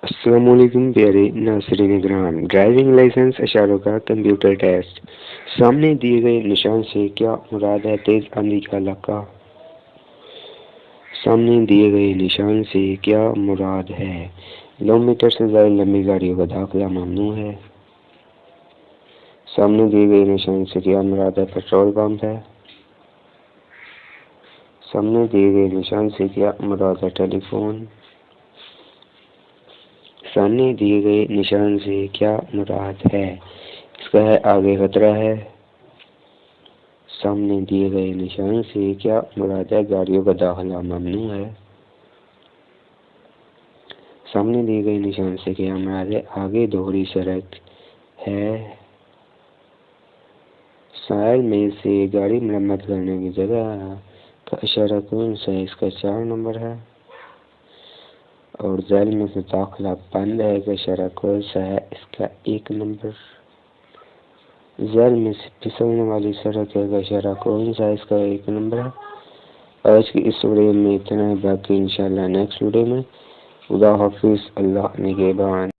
السلام علیکم پیارے ناظرین کرام، ڈرائیونگ لائسنس اشاروں کا کمپیوٹر ٹیسٹ۔ سامنے دیے گئے نشان سے کیا مراد ہے؟ تیز آندھی کا علاقہ۔ سامنے دیے گئے نشان سے کیا مراد ہے؟ کلومیٹر سے زائد لمبی گاڑیوں کا داخلہ ممنوع ہے۔ سامنے دیے گئے نشان سے کیا مراد ہے؟ پیٹرول پمپ ہے۔ سامنے دیے گئے نشان سے کیا مراد ہے؟ ٹیلی فون۔ سامنے دیے گئے نشان سے کیا مراد ہے؟ اس کا ہے آگے خطرہ ہے۔ سامنے دیے گئے نشان سے کیا مراد ہے؟ گاڑیوں کا داخلہ ممنوع ہے۔ سامنے دیے گئے نشان سے کیا مراد ہے؟ آگے دوہری سڑک ہے۔ ساحل میں سے گاڑی مرمت کرنے کی جگہ کا اشارہ کون سا ہے؟ اس کا 4 نمبر ہے۔ اور ذیل میں سے داخلہ بند ہے کا اشارہ کون سا ہے؟ اس کا 1 نمبر۔ ذیل میں سے پھسلنے والی سڑک ہے کا اشارہ کون سا ہے؟ اس کا 1 نمبر ہے۔ آج کی اس ویڈیو میں اتنا ہے، باقی انشاءاللہ نیکسٹ ویڈیو میں۔ خدا حافظ، اللہ نگہبان۔